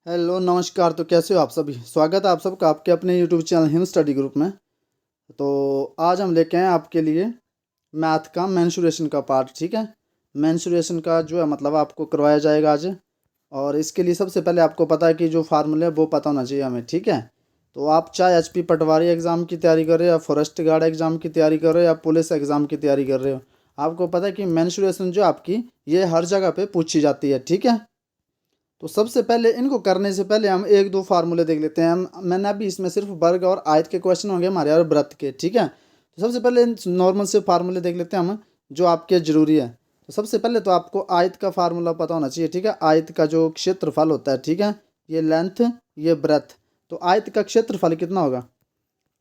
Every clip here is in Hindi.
हेलो नमस्कार। तो कैसे हो आप सभी? स्वागत है आप सबका आपके अपने YouTube channel him study group में। तो आज हम लेके आए आपके लिए मैथ का मेंसुरेशन का पार्ट। ठीक है, मेंसुरेशन का जो है मतलब आपको करवाया जाएगा आज। और इसके लिए सबसे पहले आपको पता है कि जो फार्मूले है वो पता होना चाहिए हमें। ठीक है, तो आप चाहे एचपी पटवारी एग्ज़ाम की तैयारी कर रहे हो या फॉरेस्ट गार्ड एग्ज़ाम की तैयारी कर रहे हो या पुलिस एग्ज़ाम की तैयारी कर रहे हो, आपको पता है कि मेंसुरेशन जो आपकी ये हर जगह पे पूछी जाती है। ठीक है, तो सबसे पहले इनको करने से पहले हम एक दो फार्मूले देख लेते हैं। मैंने अभी इसमें सिर्फ वर्ग और आयत के क्वेश्चन होंगे हमारे और व्रत के। ठीक है, तो सबसे पहले नॉर्मल से फार्मूले देख लेते हैं हम जो आपके ज़रूरी है। तो सबसे पहले तो आपको आयत का फार्मूला पता होना चाहिए। ठीक है, आयत का जो क्षेत्रफल होता है, ठीक है, ये लेंथ ये ब्रेथ। तो आयत का क्षेत्रफल कितना होगा?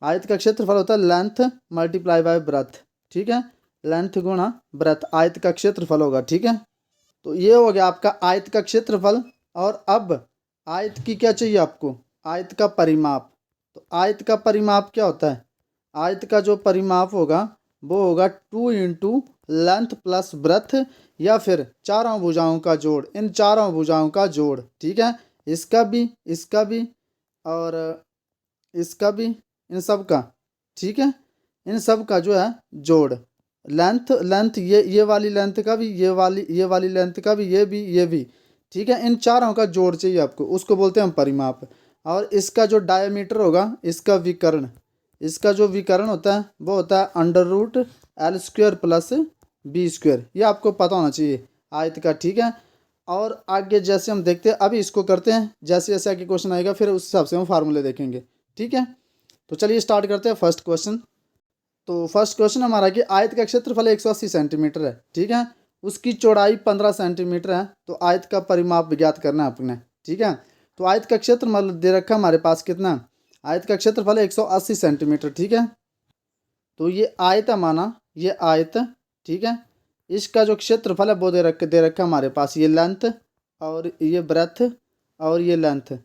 आयत का क्षेत्रफल होता है लेंथ मल्टीप्लाई बाय ब्रेथ। ठीक है, लेंथ गुणा ब्रेथ आयत का क्षेत्रफल होगा। ठीक है, तो ये हो गया आपका आयत का क्षेत्रफल। और अब आयत की क्या चाहिए आपको? आयत का परिमाप। तो आयत का परिमाप क्या होता है? आयत का जो परिमाप होगा वो होगा 2 × लेंथ प्लस ब्रेथ, या फिर चारों भुजाओं का जोड़, इन चारों भुजाओं का जोड़। ठीक है, इसका भी और इसका भी, इन सब का। ठीक है, इन सब का जो है जोड़। लेंथ लेंथ ये वाली लेंथ का भी, ये वाली लेंथ का भी, ये भी। ठीक है, इन चारों का जोड़ चाहिए आपको, उसको बोलते हैं हम परिमाप। और इसका जो डायमीटर होगा, इसका विकर्ण, इसका जो विकर्ण होता है वो होता है √L² प्लस B²। ये आपको पता होना चाहिए आयत का। ठीक है, और आगे जैसे हम देखते हैं, अभी इसको करते हैं, जैसे जैसे आगे क्वेश्चन आएगा फिर उस हिसाब से हम फार्मूले देखेंगे। ठीक है, तो चलिए स्टार्ट करते हैं फर्स्ट क्वेश्चन। तो फर्स्ट क्वेश्चन हमारा कि आयत का क्षेत्रफल 180 सेंटीमीटर है। ठीक है, उसकी चौड़ाई 15 सेंटीमीटर है। तो आयत का परिमाप ज्ञात करना है अपने। ठीक है, तो आयत का क्षेत्रफल दे रखा हमारे पास कितना है? आयत का क्षेत्रफल 180 सेंटीमीटर। ठीक है, तो ये आयत है माना, ये आयत। ठीक है, इसका जो क्षेत्रफल है वो दे रखा हमारे पास, ये लेंथ और ये ब्रेथ और ये लेंथ।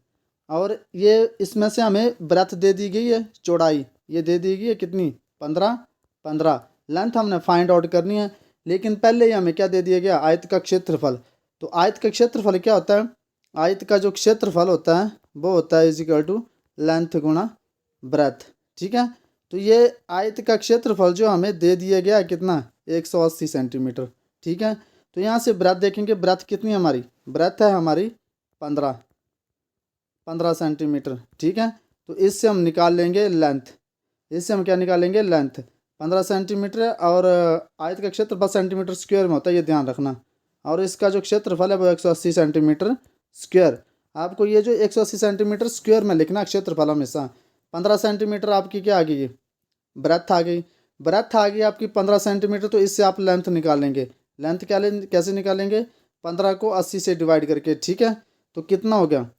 और ये इसमें से हमें ब्रेथ दे दी गई है, चौड़ाई ये दे दी गई है कितनी? 15। लेंथ हमने फाइंड आउट करनी है, लेकिन पहले ही हमें क्या दे दिया गया? आयत का क्षेत्रफल। तो आयत का क्षेत्रफल क्या होता है? आयत का जो क्षेत्रफल होता है वो होता है = लेंथ गुणा ब्रेथ। ठीक है, तो ये आयत का क्षेत्रफल जो हमें दे दिया गया है कितना? 180 सेंटीमीटर। ठीक है, तो यहाँ से ब्रेथ देखेंगे, ब्रेथ कितनी है हमारी? ब्रेथ है हमारी 15 सेंटीमीटर। ठीक है, तो इससे हम निकाल लेंगे लेंथ। इससे हम क्या निकालेंगे? लेंथ 15 सेंटीमीटर है। और आयत का क्षेत्रफल सेंटीमीटर स्क्वायर में होता है, ये ध्यान रखना। और इसका जो क्षेत्रफल है वो 180 सेंटीमीटर स्क्वायर। आपको ये जो 180 सेंटीमीटर स्क्वायर में लिखना क्षेत्रफल हमेशा। 15 सेंटीमीटर आपकी क्या आ गई? ब्रेथ आ गई। ब्रेथ आ गई आपकी 15 सेंटीमीटर। तो इससे आप लेंथ निकालेंगे। लेंथ कैसे निकालेंगे? 15 को 80 से डिवाइड करके। ठीक है, तो कितना हो गया?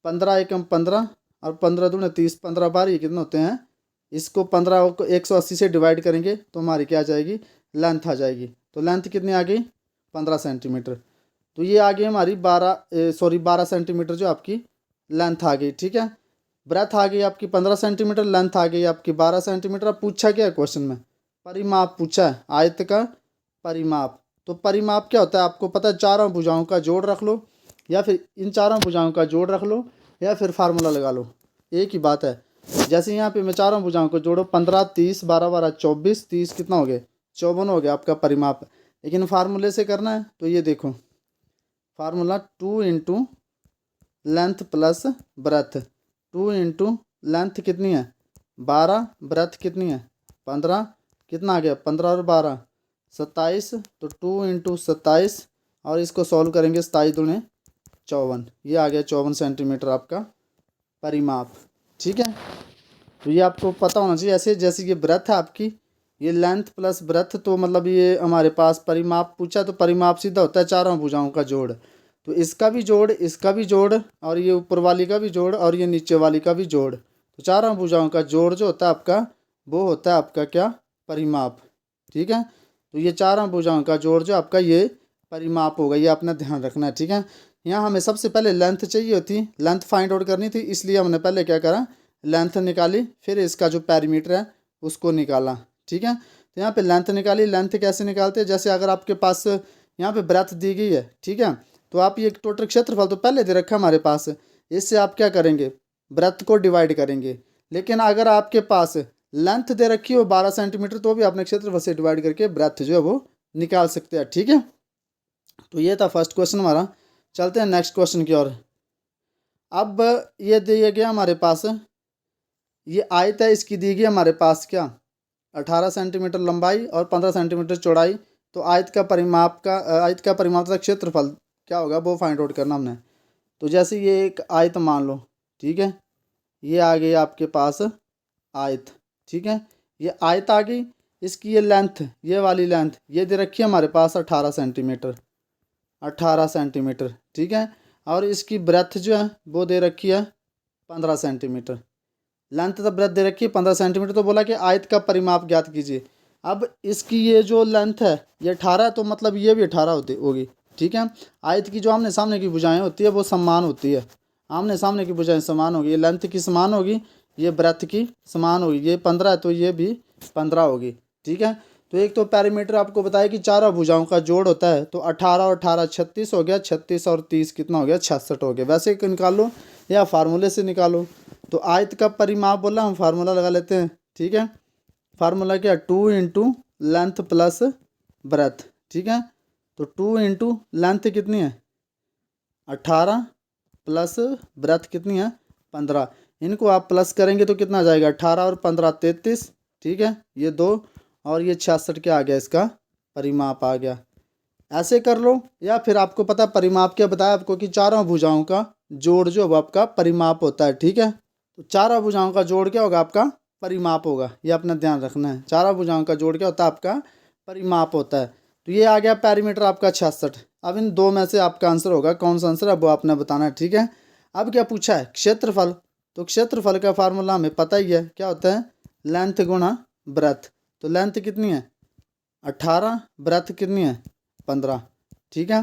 15 एकम 15 और 15 दूनी 30, 15 बार ये कितने होते हैं? इसको 15 को 180 से डिवाइड करेंगे तो हमारी क्या आ जाएगी? लेंथ आ जाएगी। तो लेंथ कितनी आ गई? 15 सेंटीमीटर। तो ये आ गई हमारी 12 सेंटीमीटर जो आपकी लेंथ आ गई। ठीक है, ब्रेथ आ गई आपकी 15 सेंटीमीटर, लेंथ आ गई आपकी 12 सेंटीमीटर। अब पूछा क्या है क्वेश्चन में? परिमाप पूछा है, आयत का परिमाप। तो परिमाप क्या होता है आपको पता है? चारों भुजाओं का जोड़ रख लो, या फिर इन चारों भुजाओं का जोड़ रख लो, या फिर फार्मूला लगा लो, एक ही बात है। जैसे यहाँ पे मैं चारों भुजाओं को जोड़ो, 15 30 12 12 24, 30 कितना हो गया? 54 हो गया आपका परिमाप। लेकिन फार्मूले से करना है तो ये देखो, formula 2 × length plus breath. 2 × length कितनी है? 12, ब्रेथ कितनी है? 15। कितना आ गया? 15 और 12 27। तो 2 × 27, और इसको सॉल्व करेंगे, 27 दूनी 54। ये आ गया 54 सेंटीमीटर आपका परिमाप। ठीक है, तो ये आपको पता होना चाहिए। ऐसे जैसे ये ब्रेथ है आपकी, ये लेंथ प्लस ब्रेथ, तो मतलब ये हमारे पास परिमाप पूछा, तो परिमाप सीधा होता है चारों भुजाओं का जोड़। तो इसका भी जोड़, इसका भी जोड़, और ये ऊपर वाली का भी जोड़, और ये नीचे वाली का भी जोड़। तो चारों भुजाओं का जोड़ जो होता है आपका, वो होता है आपका क्या? परिमाप। ठीक है, तो ये चारों भुजाओं का जोड़ जो आपका ये परिमाप होगा, ये आपने ध्यान रखना है। ठीक है, यहाँ हमें सबसे पहले लेंथ चाहिए होती, लेंथ फाइंड आउट करनी थी, इसलिए हमने पहले क्या करा? लेंथ निकाली, फिर इसका जो पैरीमीटर है उसको निकाला। ठीक है, तो यहाँ पे लेंथ निकाली। लेंथ कैसे निकालते हैं? जैसे अगर आपके पास यहाँ पे ब्रेथ दी गई है, ठीक है, तो आप ये टोटल क्षेत्रफल तो पहले दे रखा है हमारे पास, इससे आप क्या करेंगे, ब्रेथ को डिवाइड करेंगे। लेकिन अगर आपके पास लेंथ दे रखी हो 12 सेंटीमीटर तो भी आपने क्षेत्रफल से डिवाइड करके ब्रेथ जो है वो निकाल सकते हैं, ठीक है। तो ये था फर्स्ट क्वेश्चन हमारा। चलते हैं नेक्स्ट क्वेश्चन की ओर। अब ये दिया गया हमारे पास, ये आयत है, इसकी दी गई हमारे पास क्या 18 सेंटीमीटर लंबाई और 15 सेंटीमीटर चौड़ाई। तो आयत का परिमाप तथा क्षेत्रफल क्या होगा वो फाइंड आउट करना हमने। तो जैसे ये एक आयत मान लो, ठीक है, ये आ गई आपके पास आयत, ठीक है, ये आयत आ गई। इसकी ये लेंथ, ये वाली लेंथ ये दे रखी है हमारे पास 18 सेंटीमीटर, 18 सेंटीमीटर, ठीक है। और इसकी ब्रेथ जो है वो दे रखी है 15 सेंटीमीटर। लेंथ तथा ब्रेथ दे रखी है 15 सेंटीमीटर। तो बोला कि आयत का परिमाप ज्ञात कीजिए। अब इसकी ये जो लेंथ है ये 18, तो मतलब ये भी 18 होगी, ठीक है। आयत की जो आमने सामने की भुजाएं होती है वो समान होती है, आमने सामने की भुजाएं समान होगी। ये लेंथ की समान होगी, ये ब्रेथ की समान होगी। ये 15 है तो ये भी 15 होगी, ठीक है। तो एक तो पैरामीटर आपको बताया कि चारों भुजाओं का जोड़ होता है, तो 18 और 18 36 हो गया, 36 और 30 कितना हो गया 66 हो गया। वैसे निकाल लो या फार्मूले से निकालो। तो आयत का परिमाप बोला, हम फार्मूला लगा लेते हैं, ठीक है। फार्मूला क्या, 2 इंटू लेंथ प्लस ब्रेथ, ठीक है। तो 2 इंटू लेंथ कितनी है 18 प्लस ब्रेथ कितनी है 15। इनको आप प्लस करेंगे तो कितना आ जाएगा 18 और 15 33, ठीक है। ये 2 और ये 66 क्या आ गया, इसका परिमाप आ गया। ऐसे कर लो, या फिर आपको पता परिमाप क्या बताया आपको कि चारों भुजाओं का जोड़ जो है आपका परिमाप होता है, ठीक है। तो चारों भुजाओं का जोड़ क्या होगा आपका परिमाप होगा, ये अपना ध्यान रखना है। चारों भुजाओं का जोड़ क्या होता है आपका परिमाप होता है। तो ये आ गया पैरामीटर आपका 66। अब इन दो में से आपका आंसर होगा, कौन सा आंसर है वो आपने बताना है, ठीक है। अब क्या पूछा है क्षेत्रफल। तो क्षेत्रफल का फार्मूला हमें पता ही है, क्या होता है लेंथ गुणा ब्रेथ। तो लेंथ कितनी है 18, ब्रेथ कितनी है 15, ठीक है।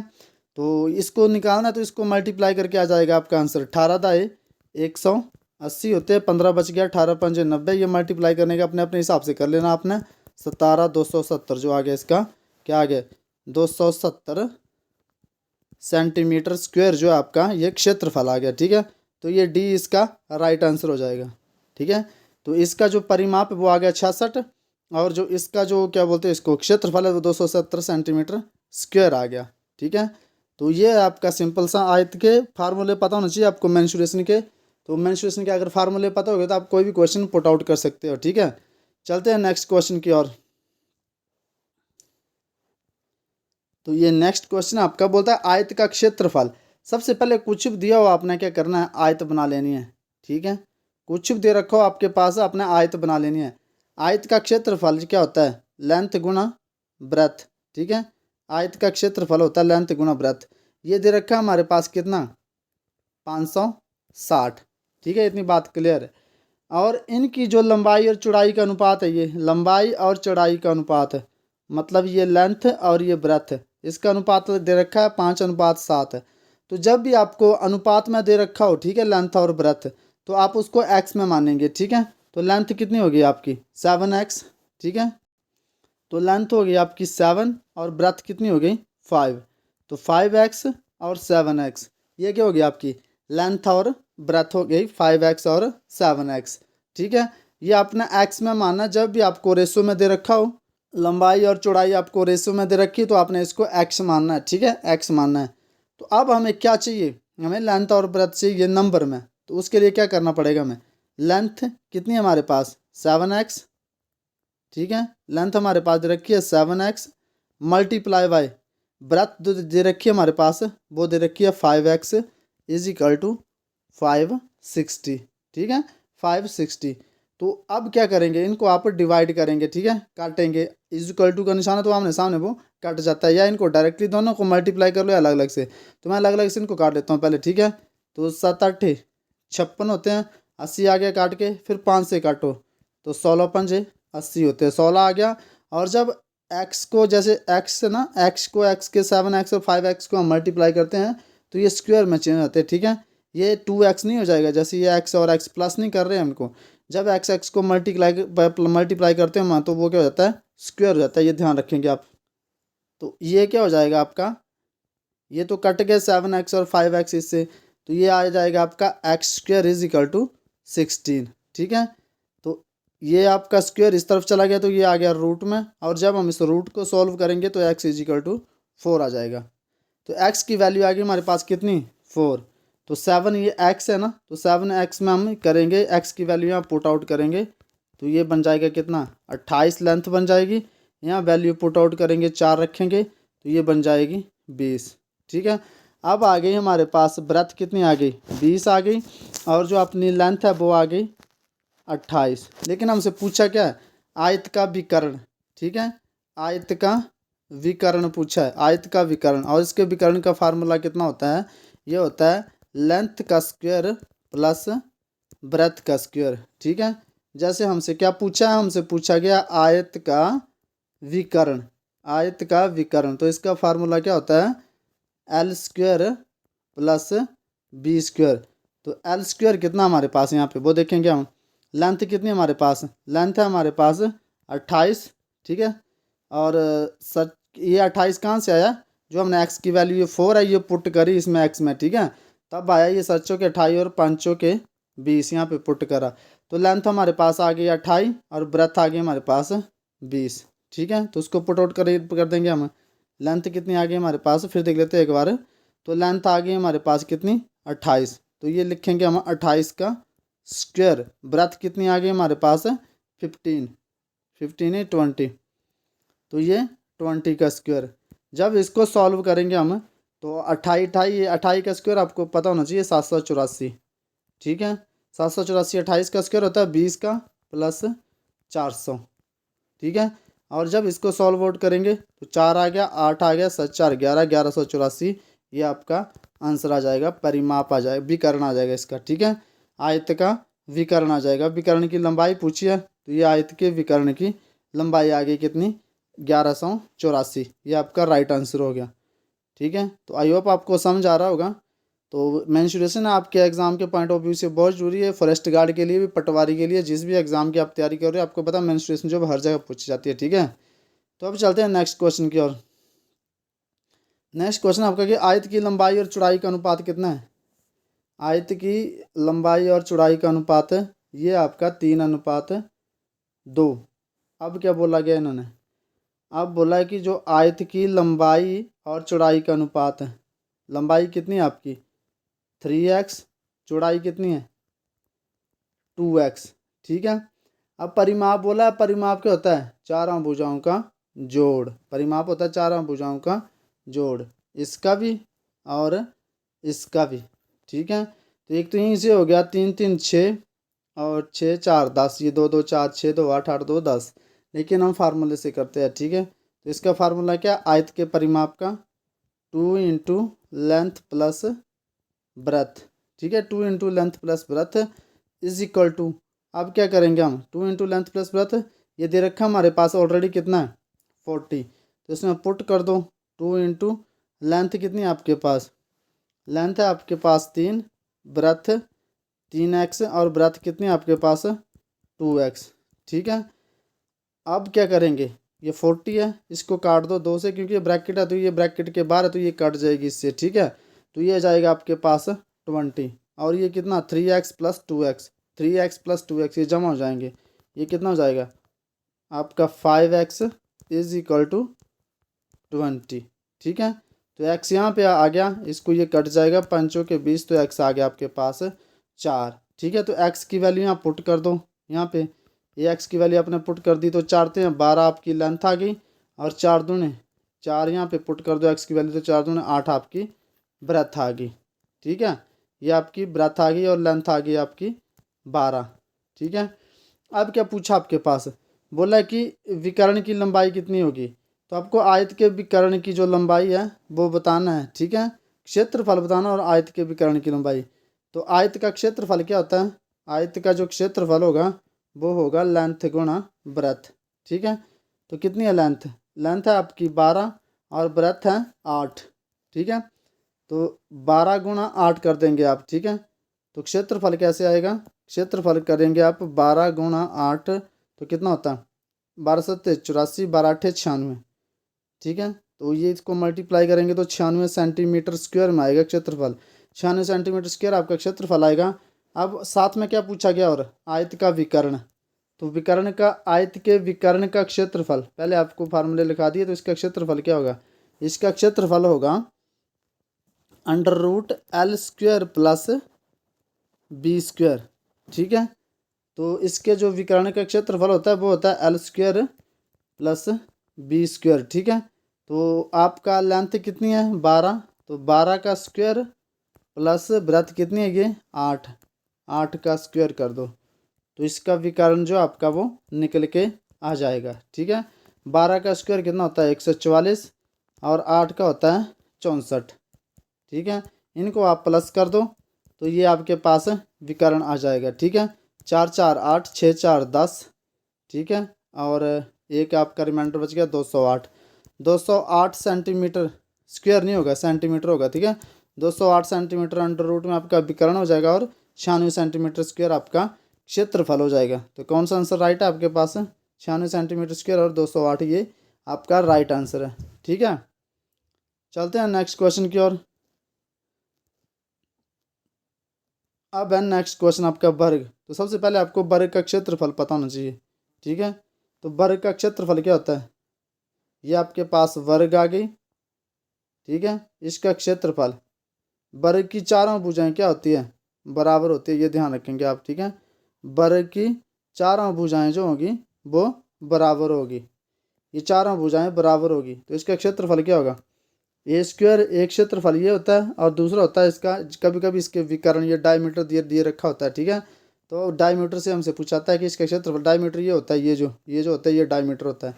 तो इसको निकालना है तो इसको मल्टीप्लाई करके आ जाएगा आपका आंसर। 18 दाए 180 होते हैं, 15 बच गया, 18 पंजे 90। ये मल्टीप्लाई करने का अपने अपने हिसाब से कर लेना आपने। 17 270 जो आ गया इसका क्या आ गया 270 सेंटीमीटर स्क्वायर जो है आपका ये क्षेत्रफल आ गया, ठीक है। तो ये डी इसका राइट आंसर हो जाएगा, ठीक है। तो इसका जो परिमाप है वो आ गया 66, और जो इसका जो क्या बोलते हैं इसको क्षेत्रफल है वो 270 सेंटीमीटर स्क्वायर आ गया, ठीक है। तो ये आपका सिंपल सा आयत के फार्मूले पता होना चाहिए आपको मेंसुरेशन के। तो मेंसुरेशन के अगर फार्मूले पता हो गए तो आप कोई भी क्वेश्चन पुट आउट कर सकते हो, ठीक है। चलते हैं नेक्स्ट क्वेश्चन की ओर। तो ये नेक्स्ट क्वेश्चन आपका बोलता है आयत का क्षेत्रफल। सबसे पहले कुछ भी दिया हो आपने क्या करना है आयत बना लेनी है, ठीक है। कुछ भी दे रखो आपके पास अपने आयत बना लेनी है। आयत का क्षेत्रफल क्या होता है लेंथ गुणा ब्रेथ, ठीक है। आयत का क्षेत्रफल होता है लेंथ गुणा ब्रेथ। ये दे रखा है हमारे पास कितना 560, ठीक है। इतनी बात क्लियर है। और इनकी जो लंबाई और चौड़ाई का अनुपात है, ये लंबाई और चौड़ाई का अनुपात है, मतलब ये लेंथ और ये ब्रेथ है, इसका अनुपात दे रखा है 5:7 है। तो जब भी आपको अनुपात में दे रखा हो, ठीक है, लेंथ और ब्रेथ, तो आप उसको एक्स में मानेंगे, ठीक है। तो लेंथ कितनी होगी आपकी 7x, ठीक है। तो लेंथ हो गई आपकी 7 और ब्रेथ कितनी हो गई 5। तो 5x और 7x, ये क्या हो गई आपकी लेंथ और ब्रेथ हो गई 5x और 7x, ठीक है। ये अपना x में मानना, जब भी आपको रेशो में दे रखा हो, लंबाई और चौड़ाई आपको रेशो में दे रखी है तो आपने इसको x मानना है, ठीक है, x मानना है। तो अब हमें क्या चाहिए, हमें लेंथ और ब्रेथ चाहिए नंबर में। तो उसके लिए क्या करना पड़ेगा हमें, लेंथ कितनी है हमारे पास 7x, ठीक है। लेंथ हमारे पास दे रखी है 7x मल्टीप्लाई बाय ब्रेथ दे रखी है हमारे पास, वो दे रखी है 5x इज इक्वल टू 560, ठीक है 560। तो अब क्या करेंगे, इनको आप डिवाइड करेंगे, ठीक है, काटेंगे। इज इक्वल टू का निशान है तो आमने सामने वो कट जाता है, या इनको डायरेक्टली दोनों को मल्टीप्लाई कर लो या अलग अलग से। तो मैं अलग अलग से इनको काट लेता हूँ पहले, ठीक है। तो 7 8 56 होते हैं, 80 आ गया काट के, फिर 5 से काटो तो 16 पंजे 80 होते हैं, 16 आ गया। और जब x को जैसे x से ना x को x के 7x और 5x को हम मल्टीप्लाई करते हैं तो ये स्क्वायर में चेंज होते हैं, ठीक है। ये 2x नहीं हो जाएगा, जैसे ये x और x प्लस नहीं कर रहे हैं हमको। जब x को मल्टीप्लाई करते हैं तो वो क्या हो जाता है स्क्वायर हो जाता है, ये ध्यान रखेंगे आप। तो ये क्या हो जाएगा आपका, ये तो कट गए 7x और 5x इससे, तो ये आ जाएगा आपका x square is equal to 16। ठीक है, तो ये आपका स्क्वायर इस तरफ चला गया तो ये आ गया रूट में, और जब हम इस रूट को सॉल्व करेंगे तो एक्स इज इक्वल टू 4 आ जाएगा। तो एक्स की वैल्यू आ गई हमारे पास कितनी, 4। तो 7 ये एक्स है ना, तो 7x में हम करेंगे एक्स की वैल्यू यहाँ पुट आउट करेंगे, तो ये बन जाएगा कितना, 28 लेंथ बन जाएगी। यहाँ वैल्यू पुट आउट करेंगे 4 रखेंगे तो ये बन जाएगी 20। ठीक है, अब आ गई हमारे पास ब्रेथ कितनी आ गई, 20 आ गई, और जो अपनी लेंथ है वो आ गई 28। लेकिन हमसे पूछा क्या है, आयत का विकर्ण। ठीक है, आयत का विकर्ण पूछा है, आयत का विकर्ण, और इसके विकर्ण का फार्मूला कितना होता है, ये होता है लेंथ का स्क्वायर प्लस ब्रेथ का स्क्वायर। ठीक है, जैसे हमसे क्या पूछा है, हमसे पूछा गया आयत का विकर्ण, आयत का विकर्ण, तो इसका फार्मूला क्या होता है, L square plus B square. तो एल स्क्वायर कितना हमारे पास यहाँ पे वो देखेंगे हम, लेंथ कितनी हमारे पास, लेंथ है हमारे पास 28। ठीक है, और सर ये 28 कहाँ से आया, जो हमने एक्स की वैल्यू ये 4 है ये पुट करी इसमें एक्स में। ठीक है, तब आया ये सच्चों के 28 और पंचों के 20 यहाँ पे पुट करा, तो लेंथ हमारे पास आ गई 28 और ब्रेथ आ गई हमारे पास 20। ठीक है, तो उसको पुट आउट कर देंगे हम, लेंथ कितनी आ गई हमारे पास, फिर देख लेते हैं एक बार। तो लेंथ आ गई हमारे पास कितनी, 28, तो ये लिखेंगे हम 28 का स्क्वायर। ब्रेथ कितनी आ गई हमारे पास, 15, 15 है 20, तो ये 20 का स्क्वायर। जब इसको सॉल्व करेंगे हम तो 28 का स्क्वायर आपको पता होना चाहिए 784। ठीक है, 784 28 का स्क्वायर होता है 20 का प्लस 400। ठीक है, और जब इसको सॉल्व आउट करेंगे तो 4 आ गया, 8 आ गया, 7 4 11, 1184, ये आपका आंसर आ जाएगा, परिमाप आ जाएगा, विकर्ण आ जाएगा इसका। ठीक है, आयत का विकर्ण आ जाएगा। विकर्ण की लंबाई पूछी है तो ये आयत के विकर्ण की लंबाई आ गई कितनी, 1184, ये आपका राइट आंसर हो गया। ठीक है, तो आई होप आपको समझ आ रहा होगा। तो मेंसुरेशन आपके एग्जाम के पॉइंट ऑफ व्यू से बहुत जरूरी है, फॉरेस्ट गार्ड के लिए भी, पटवारी के लिए, जिस भी एग्जाम की आप तैयारी कर रहे हो, आपको पता है मेंसुरेशन जो हर जगह पूछी जाती है। ठीक है, तो अब चलते हैं नेक्स्ट क्वेश्चन की ओर। नेक्स्ट क्वेश्चन आपका कि आयत की लंबाई और चौड़ाई का अनुपात कितना है। आयत की लंबाई और चौड़ाई का अनुपात है ये आपका 3:2। अब क्या बोला गया इन्होंने, अब बोला है कि जो आयत की लंबाई और चौड़ाई का अनुपात है, लंबाई कितनी है आपकी 3x, चौड़ाई कितनी है 2x। ठीक है, अब परिमाप बोला है, परिमाप क्या होता है, चारों भुजाओं का जोड़, परिमाप होता है चारों भुजाओं का जोड़, इसका भी और इसका भी। ठीक है, तो एक तो यहीं से हो गया 3 3 6 और 6 4 10, ये 2 2 4 6 2 8 8 2 10, लेकिन हम फार्मूले से करते हैं। ठीक है, तो इसका फार्मूला क्या, आयत के परिमाप का 2 इंटू लेंथ प्लस ब्रेथ। ठीक है, 2 into length plus breadth is equal to, अब क्या करेंगे हम, 2 इंटू लेंथ प्लस ब्रेथ, ये दे रखा हमारे पास ऑलरेडी कितना है 40, तो इसमें पुट कर दो 2 इंटू लेंथ कितनी है आपके पास, लेंथ है आपके पास 3, ब्रेथ 3x, और ब्रेथ कितनी है आपके पास 2x। ठीक है, अब क्या करेंगे, ये 40 है, इसको काट दो 2 से, क्योंकि ये ब्रैकेट है तो ये ब्रैकेट के बाहर है तो ये कट जाएगी इससे। ठीक है, तो ये जाएगा आपके पास 20, और ये कितना 3x plus 2x, 3x plus 2x ये जमा हो जाएंगे, ये कितना हो जाएगा आपका 5x इज इक्वल टू 20। ठीक है, तो x यहाँ पे आ गया, इसको ये कट जाएगा, पंचों के 20, तो x आ गया आपके पास 4। ठीक है, तो x की वैल्यू यहाँ पुट कर दो, यहाँ पे ये x की वैल्यू आपने पुट कर दी तो 4 हैं 12 आपकी लेंथ आ गई, और 4 दूने 4 यहाँ पे पुट कर दो x की वैल्यू, तो 4 दूने 8 आपकी ब्रेथ आ गई। ठीक है, ये आपकी ब्रेथ आ गई और लेंथ आ गई आपकी 12। ठीक है, अब क्या पूछा आपके पास, बोला कि विकर्ण की लंबाई कितनी होगी, तो आपको आयत के विकर्ण की जो लंबाई है वो बताना है। ठीक है, क्षेत्रफल बताना और आयत के विकर्ण की लंबाई। तो आयत का क्षेत्रफल क्या होता है, आयत का जो क्षेत्रफल होगा वो होगा लेंथ गुणा ब्रेथ। ठीक है, तो कितनी है लेंथ, लेंथ है आपकी 12 और ब्रेथ है 8। ठीक है, तो 12 गुणा 8 कर देंगे आप। ठीक है, तो क्षेत्रफल कैसे आएगा, क्षेत्रफल करेंगे आप 12 गुणा 8 तो कितना होता है 12 7 84, 12 8 96। ठीक है, तो ये इसको मल्टीप्लाई करेंगे तो 96 सेंटीमीटर स्क्वायर में आएगा क्षेत्रफल। 96 सेंटीमीटर स्क्वायर आपका क्षेत्रफल आएगा। अब साथ में क्या पूछा गया, और आयत का विकर्ण। तो विकर्ण का, आयत के विकर्ण का क्षेत्रफल, पहले आपको फार्मूले लिखा दिए, तो इसका क्षेत्रफल क्या होगा, इसका क्षेत्रफल होगा √L² प्लस B²। ठीक है, तो इसके जो विकर्ण का क्षेत्रफल होता है वो होता है L² प्लस B²। ठीक है, तो आपका लेंथ कितनी है 12, तो 12 का स्क्वायर प्लस ब्रेथ कितनी है ये 8, 8 का स्क्वायर कर दो, तो इसका विकर्ण जो आपका वो निकल के आ जाएगा। ठीक है, 12 का स्क्वायर कितना होता है 144 और 8 का होता है 64। ठीक है, इनको आप प्लस कर दो तो ये आपके पास विकर्ण आ जाएगा। ठीक है, 4 4 8, 6 4 10। ठीक है, और एक आपका रिमाइंडर बच गया 208। 208 सेंटीमीटर स्क्वायर नहीं होगा, सेंटीमीटर होगा। ठीक है, 208 सेंटीमीटर अंडर रूट में आपका विकर्ण हो जाएगा और 96 सेंटीमीटर स्क्वायर आपका क्षेत्रफल हो जाएगा। तो कौन सा आंसर राइट है आपके पास, 96 सेंटीमीटर स्क्वायर और 208, ये आपका राइट आंसर है। ठीक है, चलते हैं नेक्स्ट क्वेश्चन की ओर। अब है नेक्स्ट क्वेश्चन आपका वर्ग। तो सबसे पहले आपको वर्ग का क्षेत्रफल पता होना चाहिए। ठीक है, तो वर्ग का क्षेत्रफल क्या होता है, ये आपके पास वर्ग आ गई। ठीक है, इसका क्षेत्रफल, वर्ग की चारों भुजाएं क्या होती है, बराबर होती है, ये ध्यान रखेंगे आप। ठीक है, वर्ग की चारों भुजाएं जो होगी वो बराबर होगी, ये चारों भुजाएं बराबर होगी, तो इसका क्षेत्रफल क्या होगा, A² एक क्षेत्रफल ये होता है और दूसरा होता है इसका, कभी कभी इसके विकर्ण, ये डायमीटर दिए दिए रखा होता है। ठीक है, तो डायमीटर से हमसे पूछाता है कि इसका क्षेत्रफल, डायमीटर ये होता है, ये जो होता है ये डायमीटर होता है,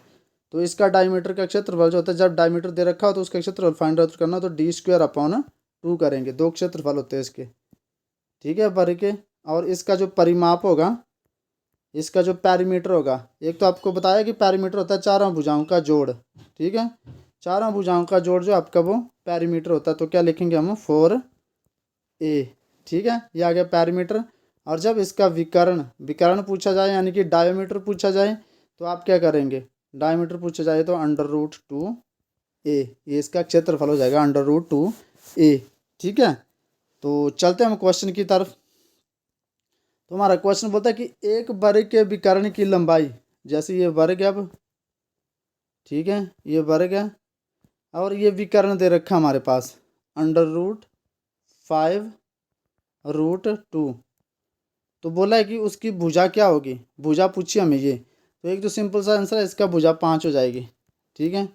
तो इसका डायमीटर का क्षेत्रफल जो होता है, जब डायमीटर दे रखा हो तो उसका क्षेत्रफल फाइंड आउट करना, तो D²/2 करेंगे, दो क्षेत्रफल होते हैं इसके। ठीक है, वर्ग के, और इसका जो परिमाप होगा, इसका जो पैरीमीटर होगा, एक तो आपको बताया कि पैरीमीटर होता है चारों भुजाओं का जोड़। ठीक है, चारों भुजाओं का जोड़ जो आपका वो पैरीमीटर होता है, तो क्या लिखेंगे हम 4a। ठीक है, ये आ गया पैरीमीटर। और जब इसका विकर्ण पूछा जाए, यानी कि डायमीटर पूछा जाए, तो आप क्या करेंगे, डायमीटर पूछा जाए तो √2a, ये इसका क्षेत्रफल हो जाएगा √2a। ठीक है, तो चलते हैं हम क्वेश्चन की तरफ। तो हमारा क्वेश्चन बोलता है कि एक वर्ग के विकर्ण की लंबाई, जैसे ये वर्ग है अब, ठीक है, ये वर्ग है और ये विकर्ण दे रखा हमारे पास √5√2, तो बोला है कि उसकी भुजा क्या होगी, भुजा पूछी हमें ये, तो एक तो सिंपल सा आंसर है, इसका भुजा 5 हो जाएगी। ठीक है,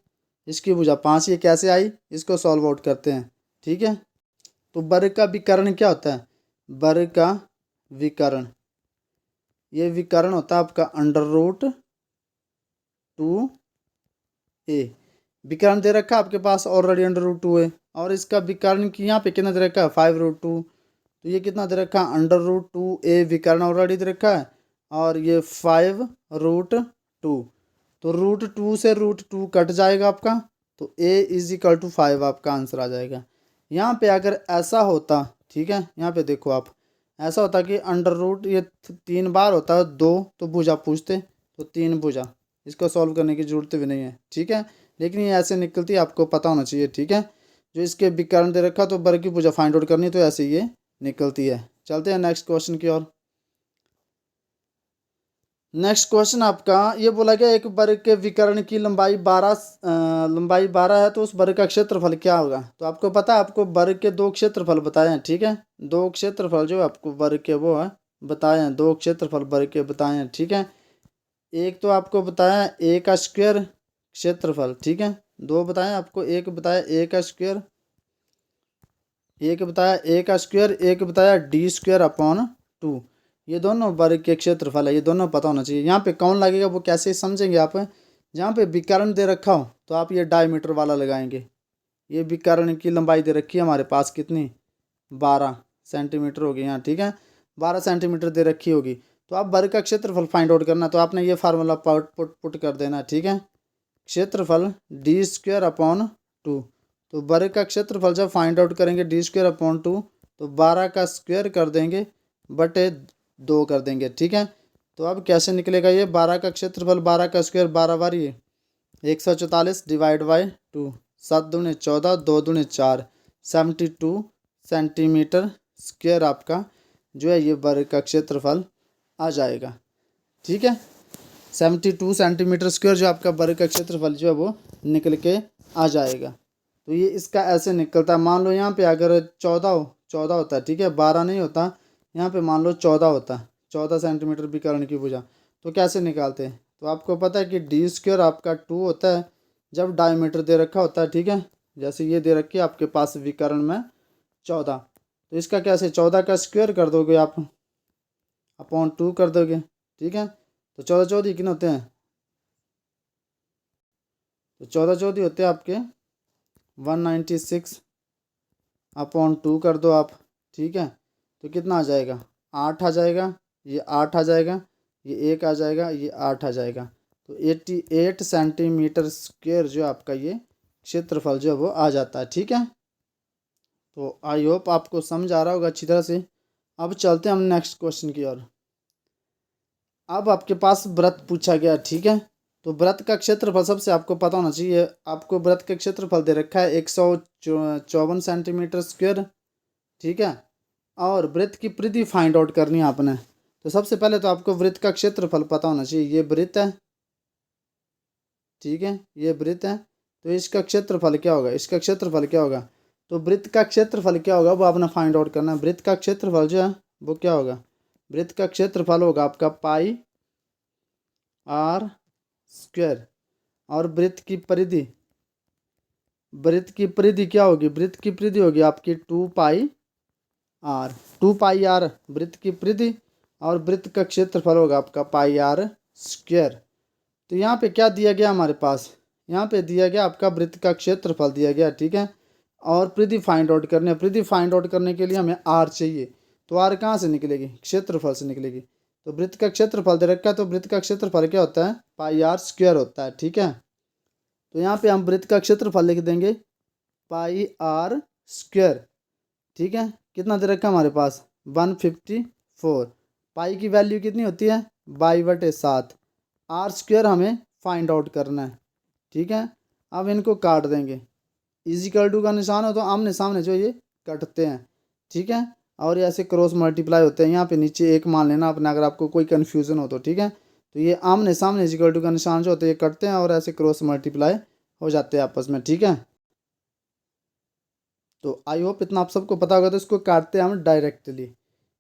इसकी भुजा 5, ये कैसे आई, इसको सॉल्व आउट करते हैं। ठीक है, तो वर्ग का विकर्ण क्या होता है, वर्ग का विकर्ण, ये विकर्ण होता है आपका √2a। विकर्ण दे रखा है आपके पास ऑलरेडी √2 है, और इसका विकर्ण की यहाँ पे कितना दे रखा है 5√2, तो ये कितना दे रखा है √2a, विकर्ण ऑलरेडी दे रखा है, और ये 5√2, तो √2 से √2 कट जाएगा आपका, तो a = 5 आपका आंसर आ जाएगा। यहाँ पे अगर ऐसा होता, ठीक है, यहाँ पे देखो आप, ऐसा होता कि ये 3 बार होता है 2, तो भुजा पूछते, तो 3 भुजा, इसको सॉल्व करने की जरूरत भी नहीं है। ठीक है, लेकिन ये ऐसे निकलती है, आपको पता होना चाहिए। ठीक है, जो इसके विकर्ण दे रखा तो वर्ग की भुजा फाइंड आउट करनी, तो ऐसे ये निकलती है। चलते हैं नेक्स्ट क्वेश्चन की ओर। नेक्स्ट क्वेश्चन आपका ये बोला गया, एक वर्ग के विकर्ण की लंबाई 12 है, तो उस वर्ग का क्षेत्रफल क्या होगा। तो आपको पता है, आपको वर्ग के 2 क्षेत्रफल बताए हैं। ठीक है, 2 क्षेत्रफल जो आपको वर्ग के वो है बताए हैं, 2 क्षेत्रफल वर्ग के बताए हैं। ठीक है, एक तो आपको बताया a का स्क्वायर क्षेत्रफल। ठीक है, 2 बताए आपको, एक बताया a का स्क्वायर, एक बताया a का स्क्वायर, एक बताया D²/2, ये दोनों वर्ग के क्षेत्रफल है, ये दोनों पता होना चाहिए। यहाँ पे कौन लगेगा वो कैसे समझेंगे आप, जहाँ पे विकर्ण दे रखा हो तो आप ये डायमीटर वाला लगाएंगे। ये विकर्ण की लंबाई दे रखी है हमारे पास कितनी, 12 सेंटीमीटर होगी यहाँ। ठीक है, 12 सेंटीमीटर दे रखी होगी, तो आप वर्ग का क्षेत्रफल फाइंड आउट करना, तो आपने ये फार्मूला पुट कर देना। ठीक है, क्षेत्रफल D²/2, तो वर्ग का क्षेत्रफल जब फाइंड आउट करेंगे D²/2, तो 12 का स्क्वायर कर देंगे बटे 2 कर देंगे। ठीक है, तो अब कैसे निकलेगा ये, 12 का क्षेत्रफल, 12 का स्क्वायर 12 बार, ये 144 डिवाइड बाई 2, 7 दूनी 14, 2 दूनी 4, 72 सेंटीमीटर स्क्वायर आपका जो है ये वर्ग का क्षेत्रफल आ जाएगा। ठीक है, 72 सेंटीमीटर स्क्वायर जो आपका वर्ग का क्षेत्रफल जो है वो निकल के आ जाएगा। तो ये इसका ऐसे निकलता है। मान लो यहाँ पे अगर 14 होता है, ठीक है, 12 नहीं होता, यहाँ पे मान लो 14 होता है, 14 सेंटीमीटर विकर्ण की भुजा। तो कैसे निकालते हैं? तो आपको पता है कि डी स्क्वायर आपका 2 होता है जब डायमीटर दे रखा होता है। ठीक है, जैसे ये दे रखी है आपके पास विकर्ण में 14, तो इसका कैसे 14 का स्क्वायर कर दोगे आप, अपॉन 2 कर दोगे। ठीक है, तो 14 चौदी कितने होते हैं? तो 14 चौदी होते हैं आपके 196 अपॉन 2 कर दो आप। ठीक है, तो कितना आ जाएगा? 8 आ जाएगा, ये 8 आ जाएगा, ये 1 आ जाएगा, ये 8 आ जाएगा। तो 88 सेंटीमीटर स्क्वायर जो आपका ये क्षेत्रफल जो है वो आ जाता है। ठीक है, तो आई होप आपको समझ आ रहा होगा अच्छी तरह से। अब चलते हैं हम नेक्स्ट क्वेश्चन की ओर। अब आपके पास व्रत पूछा गया। ठीक है, तो व्रत का क्षेत्रफल सबसे आपको पता होना चाहिए। आपको व्रत का क्षेत्रफल दे रखा है 154 सेंटीमीटर स्क्वायर। ठीक है, और वृत्त की परिधि फाइंड आउट करनी है आपने। तो सबसे पहले तो आपको वृत्त का क्षेत्रफल पता होना चाहिए। ये वृत्त है, ठीक है, ये वृत्त है, तो इसका क्षेत्रफल क्या होगा? इसका क्षेत्रफल क्या होगा? तो वृत्त का क्षेत्रफल क्या होगा वो आपने फाइंड आउट करना है। वृत्त का क्षेत्रफल जो है वो क्या होगा? वृत्त का क्षेत्रफल होगा आपका पाई आर स्क्वायर। और वृत्त की परिधि, वृत्त की परिधि क्या होगी? वृत्त की परिधि होगी आपकी 2 पाई आर। 2 पाई आर वृत्त की परिधि, और वृत्त का क्षेत्रफल होगा आपका पाई आर स्क्वायर। तो यहाँ पे क्या दिया गया हमारे पास? यहाँ पे दिया गया आपका वृत्त का क्षेत्रफल दिया गया। ठीक है, और परिधि फाइंड आउट करने, परिधि फाइंड आउट करने के लिए हमें आर चाहिए। तो आर कहाँ से निकलेगी? क्षेत्रफल से निकलेगी। तो वृत्त का क्षेत्रफल दे रखा है, तो वृत्त का क्षेत्रफल क्या होता है? पाई आर स्क्वायर होता है। ठीक है, तो यहाँ पे हम वृत्त का क्षेत्रफल लिख देंगे पाई आर स्क्वायर। ठीक है, कितना दे रखा है हमारे पास? 154। पाई की वैल्यू कितनी होती है? 22/7। आर स्क्वायर हमें फाइंड आउट करना है। ठीक है, अब इनको काट देंगे। इजिकल टू का निशान हो तो आमने सामने जो ये कटते हैं। ठीक है, और ये ऐसे क्रॉस मल्टीप्लाई होते हैं। यहाँ पे नीचे एक मान लेना अपने, अगर आपको कोई कन्फ्यूज़न हो तो। ठीक है, तो ये आमने सामने इजिकल टू का निशान जो होते हैं ये कटते हैं और ऐसे क्रॉस मल्टीप्लाई हो जाते हैं आपस में। ठीक है, तो आई होप इतना आप सबको पता होगा। तो इसको काटते हैं हम डायरेक्टली।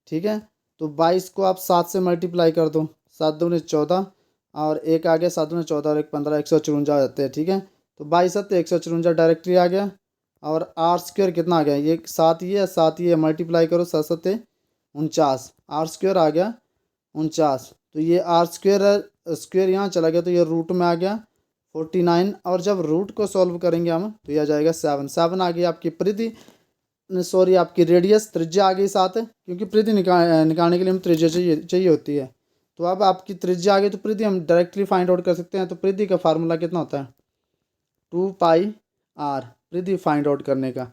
ठीक है, तो 22 को आप 7 से मल्टीप्लाई कर दो, 7 दूनी 14, और एक आ गया 7 दूनी 14 और एक 15, 154 आ जाते हैं। ठीक है, तो 22 7 154 डायरेक्टली आ गया। और आर स्क्वायर कितना आ गया? ये 7 ये है, 7 ये मल्टीप्लाई करो, 7 7 49, आर स्क्वायर आ गया 49। तो ये आर स्क्वायर स्क्वायर यहाँ चला गया, तो ये रूट में आ गया 49। और जब रूट को सॉल्व करेंगे हम तो ये आ जाएगा 7। 7 आ गई आपकी परिधि, सॉरी आपकी रेडियस, त्रिज्या आ गई 7, क्योंकि परिधि निकालने के लिए हम त्रिज्या चाहिए होती है। तो अब आपकी त्रिज्या आ गई तो परिधि हम डायरेक्टली फाइंड आउट कर सकते हैं। तो परिधि का फार्मूला कितना होता है? 2 पाई आर, परिधि फाइंड आउट करने का।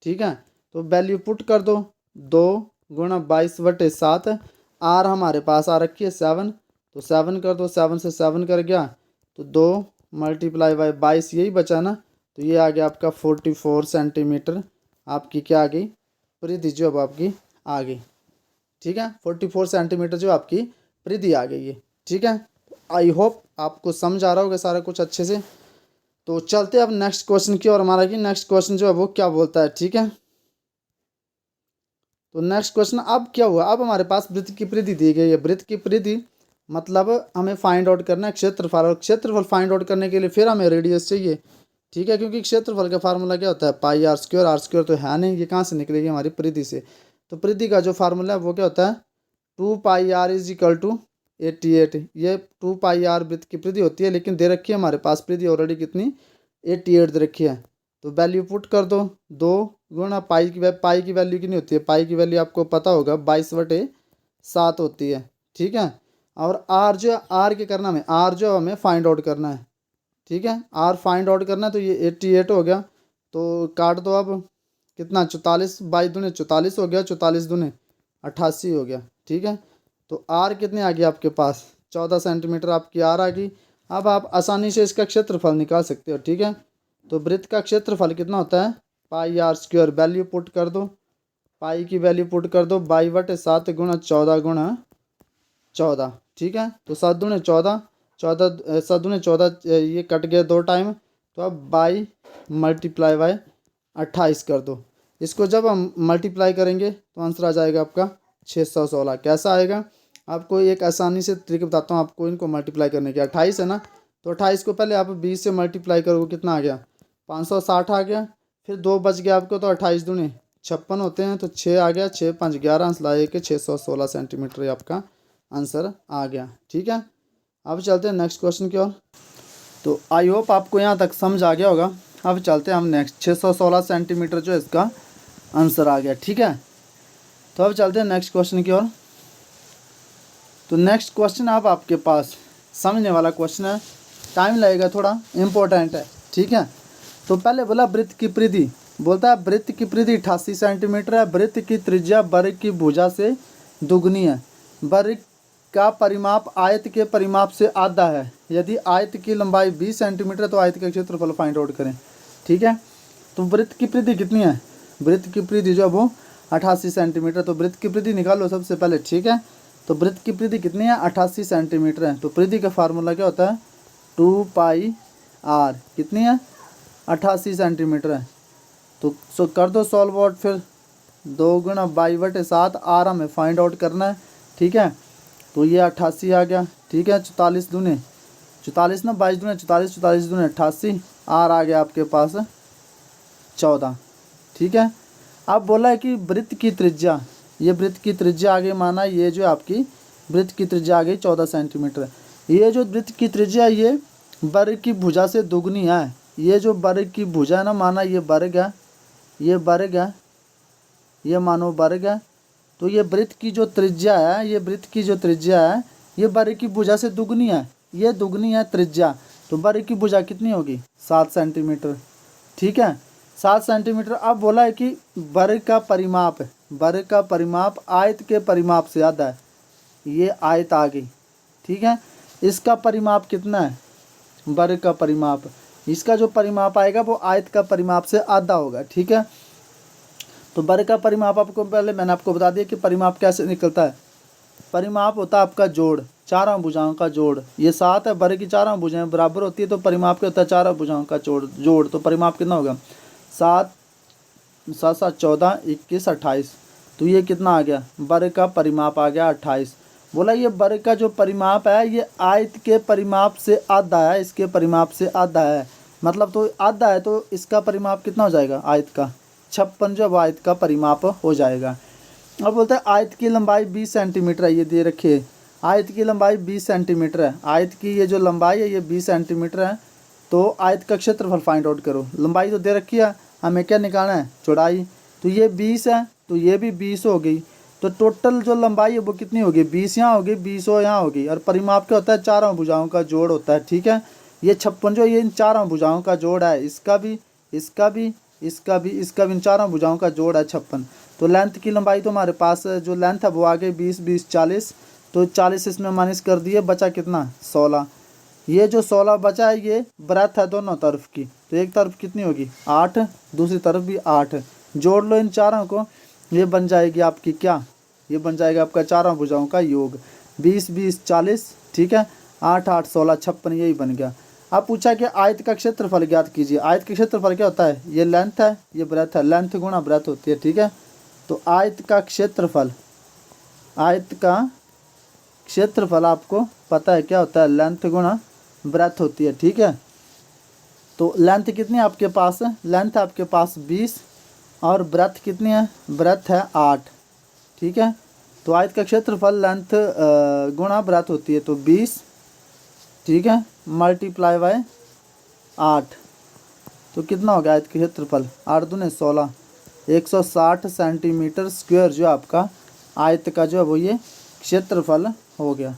ठीक है, तो वैल्यू पुट कर दो, 2 गुणा 22/7। आर हमारे पास आ रखी है 7, तो 7 कर दो, 7 से 7 कर गया, तो 2 मल्टीप्लाई बाई 22 यही बचा ना। तो ये आ गया आपका 44 सेंटीमीटर आपकी क्या आ गई? परिधि जो अब आपकी आ गई। ठीक है, 44 सेंटीमीटर जो आपकी परिधि आ गई है। ठीक है, आई होप आपको समझ आ रहा होगा सारा कुछ अच्छे से। तो चलते हैं अब नेक्स्ट क्वेश्चन की और। हमारा की नेक्स्ट क्वेश्चन जो है वो क्या बोलता है? ठीक है, तो नेक्स्ट क्वेश्चन अब क्या हुआ? अब हमारे पास वृत्त की परिधि दी गई है। वृत्त की परिधि मतलब हमें फाइंड आउट करना है क्षेत्रफल, और क्षेत्रफल फाइंड आउट करने के लिए फिर हमें रेडियस चाहिए। ठीक है, क्योंकि क्षेत्रफल का फार्मूला क्या होता है? पाई आर स्क्वायर। आर स्क्वायर तो है नहीं, ये कहाँ से निकलेगी? हमारी परिधि से। तो परिधि का जो फार्मूला है वो क्या होता है? 2 पाई आर इज इक्वल टू 88। ये 2 पाई आर वृत्त की परिधि होती है, लेकिन दे रखी है हमारे पास परिधि ऑलरेडी कितनी? 88 दे रखी है। तो वैल्यू पुट कर दो, 2 गुणा पाई की वैल्यू कितनी होती है? पाई की वैल्यू आपको पता होगा 22/7 होती है। ठीक है, और आर जो आर के करना हमें, आर जो हमें फाइंड आउट करना है। ठीक है, आर फाइंड आउट करना है, तो ये 88 हो गया। तो काट दो अब, कितना? 44, 22 दूने 44 हो गया, 44 दूने 88 हो गया। ठीक है, तो आर कितने आ गई आपके पास? 14 सेंटीमीटर आपकी आर आ गई। अब आप आसानी से इसका क्षेत्रफल निकाल सकते हो। ठीक है, तो वृत्त का क्षेत्रफल कितना होता है? पाई आर स्क्वायर। वैल्यू पुट कर दो, पाई की वैल्यू पुट कर दो 22/7 गुणा 14 गुणा 14, ठीक है। तो 7×14, 14 7×14 ये कट गया 2 टाइम, तो अब 22 × 28 कर दो। इसको जब हम मल्टीप्लाई करेंगे तो आंसर आ जाएगा आपका 616। कैसा आएगा, आपको एक आसानी से ट्रिक बताता हूँ आपको इनको मल्टीप्लाई करने की। 28 है ना, तो 28 को पहले आप 20 से मल्टीप्लाई करोगे, कितना आ गया 560 आ गया। फिर 2 बच गया आपको, तो 28×2 = 56 होते हैं, तो 6 आ गया, 6 5 11, आंसर आए कि 616 सेंटीमीटर ये आपका आंसर आ गया, ठीक है। अब चलते हैं नेक्स्ट क्वेश्चन की ओर। तो आई होप आपको यहाँ तक समझ आ गया होगा। अब चलते हैं हम नेक्स्ट, 616 सेंटीमीटर जो इसका आंसर आ गया, ठीक है। तो अब चलते हैं नेक्स्ट क्वेश्चन की ओर। तो नेक्स्ट क्वेश्चन अब आपके पास समझने वाला क्वेश्चन है, टाइम लगेगा, थोड़ा इम्पोर्टेंट है, ठीक है। तो पहले बोला वृत्त की परिधि, बोलता है वृत्त की परिधि 88 सेंटीमीटर है, वृत्त की त्रिज्या वर्ग की भुजा से दुगनी है, वर्ग का परिमाप आयत के परिमाप से आधा है। यदि आयत की लंबाई 20 सेंटीमीटर तो आयत का क्षेत्रफल फाइंड आउट करें, ठीक है। तो वृत्त की परिधि कितनी है, वृत्त की परिधि जो है वो 88 सेंटीमीटर। तो वृत्त की परिधि निकालो सबसे पहले, ठीक है। तो वृत्त की परिधि कितनी है, 88 सेंटीमीटर है। तो परिधि का फार्मूला क्या होता है, 2πr, कितनी है 88 सेंटीमीटर है। तो कर दो सॉल्व आउट, फिर 2 × 22/7 आर हमें फाइंड आउट करना है, ठीक है। तो ये 88 आ गया, ठीक है। 44 दूने 44 ना, 22 दूने 44, 44 दूने 88, आर आ गया आपके पास 14, ठीक है। अब बोला है कि वृत्त की त्रिज्या, ये वृत्त की त्रिज्या आगे माना, ये जो आपकी वृत्त की त्रिज्या आ गई 14 सेंटीमीटर। ये जो वृत्त की त्रिज्या ये वर्ग की भुजा से दुगनी है। ये जो वर्ग की भुजा है ना, माना ये वर्ग है, ये वर्ग है, ये मानो वर्ग है। तो ये वृत्त की जो त्रिज्या है, ये वृत्त की जो त्रिज्या है ये वर्ग की भुजा से दुगनी है, ये दुगनी है त्रिज्या। तो वर्ग की भुजा कितनी होगी, 7 सेंटीमीटर, ठीक है, 7 सेंटीमीटर। अब बोला है कि वर्ग का परिमाप, वर्ग का परिमाप आयत के परिमाप से आधा है। ये आयत आ गई, ठीक है। इसका परिमाप कितना है, वर्ग का परिमाप, इसका जो परिमाप आएगा वो आयत का परिमाप से आधा होगा, ठीक है। तो वर्ग का परिमाप आपको पहले मैंने आपको बता दिया कि परिमाप कैसे निकलता है। परिमाप होता है आपका जोड़, चारों भुजाओं का जोड़। ये 7 है, वर्ग की चारों भुजाएं बराबर होती है, तो परिमाप क्या होता है, चारों भुजाओं का जोड़। तो परिमाप कितना होगा, 7 7 7 14 21 28। तो ये कितना आ गया, वर्ग का परिमाप आ गया 28। बोला ये वर्ग का जो परिमाप है ये आयत के परिमाप से आधा है, इसके परिमाप से आधा है, मतलब तो आधा है, तो इसका परिमाप कितना हो जाएगा, आयत का 56 जो आयत का परिमाप हो जाएगा। अब बोलते हैं आयत की लंबाई 20 सेंटीमीटर है, ये दे रखिए आयत की लंबाई 20 सेंटीमीटर है। आयत की ये जो लंबाई है ये 20 सेंटीमीटर है। तो आयत का क्षेत्रफल फाइंड आउट करो। लंबाई तो दे रखी है, हमें क्या निकालना है, चौड़ाई। तो ये 20 है, तो ये भी 20 हो गई। तो टोटल जो लंबाई है वो कितनी होगी, 20 यहाँ होगी, 20 यहाँ होगी। और परिमाप क्या होता है, चारों भुजाओं का जोड़ होता है, ठीक है। ये 56 जो ये इन चारों भुजाओं का जोड़ है, इसका भी, इसका भी, इसका भी, इसका भी, इन चारों भुजाओं का जोड़ है 56। तो लेंथ की लंबाई तो हमारे पास जो लेंथ है वो आ गई 20 20 40। तो 40 इसमें माइनस कर दिए, बचा कितना 16। ये जो 16 बचा है ये ब्रेथ है दोनों तरफ की। तो एक तरफ कितनी होगी 8, दूसरी तरफ भी 8। जोड़ लो इन चारों को, ये बन जाएगी आपकी क्या, ये बन जाएगा आपका चारों भुजाओं का योग 20 20 40, ठीक है। 8 8 16 56, यही बन गया। अब पूछा कि आयत का क्षेत्रफल ज्ञात कीजिए। आयत का क्षेत्रफल क्या होता है, ये लेंथ है, ये ब्रेथ है, लेंथ गुणा ब्रेथ होती है, ठीक है। तो आयत का क्षेत्रफल, आयत का क्षेत्रफल आपको पता है क्या होता है, लेंथ गुणा ब्रेथ होती है, ठीक है। तो लेंथ कितनी है आपके पास, लेंथ है आपके पास 20 और ब्रेथ कितनी है, ब्रेथ है 8, ठीक है। तो आयत का क्षेत्रफल लेंथ गुणा ब्रेथ होती है, तो 20, ठीक है, मल्टीप्लाई बाय 8। तो कितना हो गया आयत का क्षेत्रफल, 8 दूने 16, 160 सेंटीमीटर स्क्वायर जो आपका आयत का जो है वो ये क्षेत्रफल हो गया,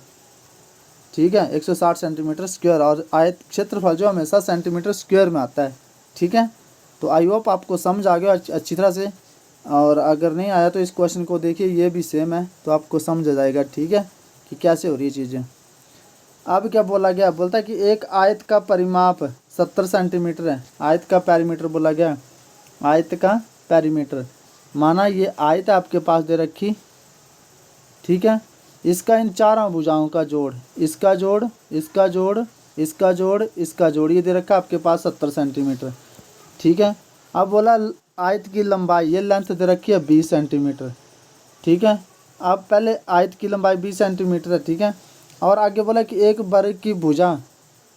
ठीक है। 160 सेंटीमीटर स्क्वायर, और आयत क्षेत्रफल जो हमेशा सेंटीमीटर स्क्वायर में आता है, ठीक है। तो आई होप आपको समझ आ गया अच्छी तरह से। और अगर नहीं आया तो इस क्वेश्चन को देखिए, ये भी सेम है, तो आपको समझ आ जाएगा, ठीक है, कि कैसे हो रही है चीज़ें। अब क्या बोला गया, बोलता है कि एक आयत का परिमाप 70 सेंटीमीटर है। आयत का पैरीमीटर बोला गया, आयत का पैरीमीटर माना ये आयत आपके पास दे रखी, ठीक है, इसका इन चारों भुजाओं का जोड़, इसका जोड़, इसका जोड़, इसका जोड़, इसका जोड़, ये दे रखा है आपके पास 70 सेंटीमीटर, ठीक है। अब बोला आयत की लंबाई, ये लेंथ दे रखी है 20 सेंटीमीटर, ठीक है। अब पहले आयत की लंबाई 20 सेंटीमीटर है, ठीक है। और आगे बोला कि एक वर्ग की भुजा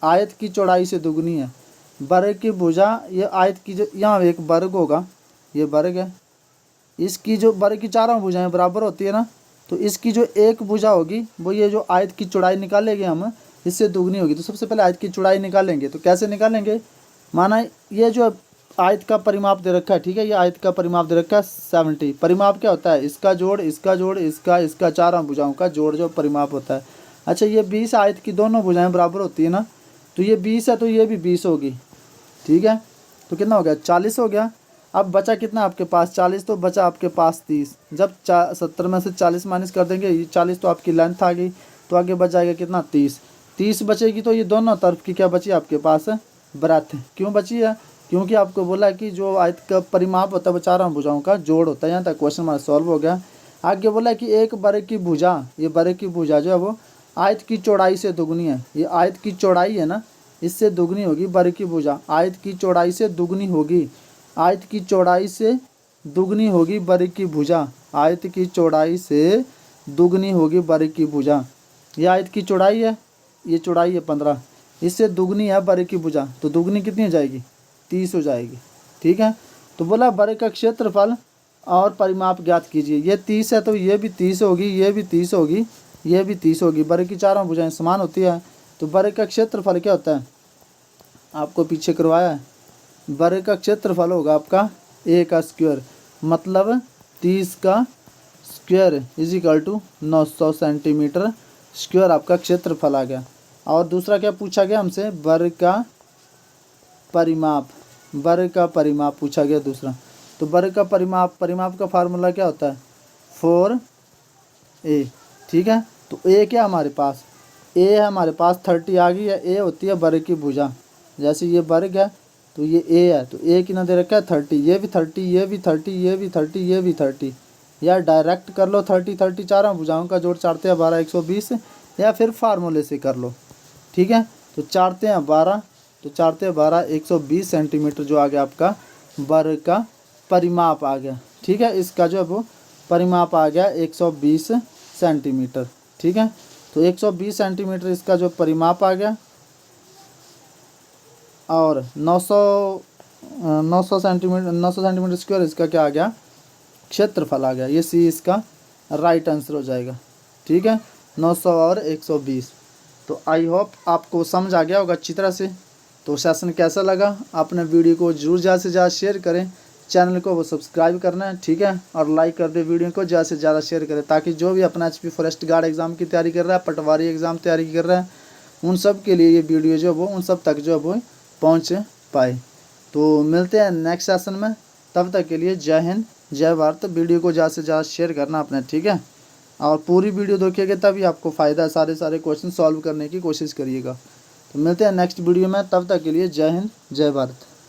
आयत की चौड़ाई से दुगनी है। वर्ग की भुजा, ये आयत की जो यहाँ एक वर्ग होगा, ये वर्ग है, इसकी जो वर्ग की चारों भुजाएं बराबर होती है ना, तो इसकी जो एक भुजा होगी वो ये जो आयत की चौड़ाई निकालेंगे हम, इससे दुगनी होगी। तो सबसे पहले आयत की चौड़ाई निकालेंगे, तो कैसे निकालेंगे, माना ये जो आयत का परिमाप दे रखा है, ठीक है, ये आयत का परिमाप दे रखा है 70। परिमाप क्या होता है, इसका जोड़, इसका जोड़, इसका चारों भुजाओं का जोड़ जो परिमाप होता है। अच्छा, ये 20 आयत की दोनों भुजाएं बराबर होती है ना, तो ये 20 है तो ये भी 20 होगी, ठीक है। तो कितना हो गया, 40 हो गया। अब बचा कितना आपके पास, 40, तो बचा आपके पास 30। जब 70 में से 40 माइनस कर देंगे, ये 40 तो आपकी लेंथ आ गई, तो आगे बच जाएगा कितना, 30 बचेगी। तो ये दोनों तरफ की क्या बची आपके पास, ब्रेथ। क्यों बची है, क्योंकि आपको बोला कि जो आयत का परिमाप होता है वो चारों भुजाओं का जोड़ होता है। यहाँ तक क्वेश्चन हमारा सॉल्व हो गया। आगे बोला कि एक वर्ग की भुजा, ये वर्ग की भुजा जो है वो आयत की चौड़ाई से दुगनी है। ये आयत की चौड़ाई है ना, इससे दुगनी होगी वर्ग की भुजा, आयत की चौड़ाई से दुगनी होगी, आयत की चौड़ाई से दुगनी होगी वर्ग की भुजा, आयत की चौड़ाई से दुगनी होगी वर्ग की भुजा। ये आयत की चौड़ाई है, ये चौड़ाई है 15, इससे दुगनी है वर्ग की भुजा, तो दुगनी कितनी हो जाएगी, 30 हो जाएगी, ठीक है। तो बोला वर्ग का क्षेत्रफल और परिमाप ज्ञात कीजिए। ये 30 है तो ये भी 30 होगी, ये भी 30 होगी, ये भी 30 होगी। वर्ग की चारों भुजाएं समान होती है, तो वर्ग का क्षेत्रफल क्या होता है, आपको पीछे करवाया है। वर्ग का क्षेत्रफल होगा आपका a का स्क्वायर, मतलब 30 का square is equal to 900 centimetre square आपका क्षेत्रफल आ गया। और दूसरा क्या पूछा गया हमसे, वर्ग का परिमाप, वर्ग का परिमाप पूछा गया दूसरा। तो वर्ग का परिमाप का फार्मूला क्या होता है, 4a, ठीक है। तो a क्या हमारे पास, a है हमारे पास 30 आ गई है, a होती है वर्ग की भुजा। जैसे ये वर्ग है तो ये a है, तो a कितना दे रखा है 30, ये भी 30, ये भी 30, ये भी 30, ये भी 30। या डायरेक्ट कर लो 30 चारों भुजाओं का जोड़, 4 × 12 120, या फिर फार्मूले से कर लो, ठीक है। तो 4 × 12, तो 4 × 12 120 सेंटीमीटर जो आ गया आपका वर्ग का परिमाप आ गया, ठीक है। इसका जो है वो परिमाप आ गया 120 सेंटीमीटर, ठीक है। तो 120 सेंटीमीटर इसका जो परिमाप आ गया, और 900 सेंटीमीटर स्क्वायर इसका क्या आ गया, क्षेत्रफल आ गया। ये सी इसका राइट आंसर हो जाएगा, ठीक है, 900 और 120। तो आई होप आपको समझ आ गया होगा अच्छी तरह से। तो सेशन कैसा लगा, आपने वीडियो को जरूर ज़्यादा से ज़्यादा शेयर करें, चैनल को वो सब्सक्राइब करना है, ठीक है, और लाइक कर दे, वीडियो को ज़्यादा से ज़्यादा शेयर करें, ताकि जो भी अपना HP फॉरेस्ट गार्ड एग्ज़ाम की तैयारी कर रहा है, पटवारी एग्ज़ाम तैयारी कर रहा है, उन सब के लिए ये वीडियो जो वो उन सब तक जो वो पहुँच पाए। तो मिलते हैं नेक्स्ट सेशन में, तब तक के लिए जय हिंद जय भारत। वीडियो को ज़्यादा से ज़्यादा शेयर करना अपने, ठीक है, और पूरी वीडियो देखिएगा तभी आपको फ़ायदा है, सारे क्वेश्चन सॉल्व करने की कोशिश करिएगा। तो मिलते हैं नेक्स्ट वीडियो में, तब तक के लिए जय हिंद जय भारत।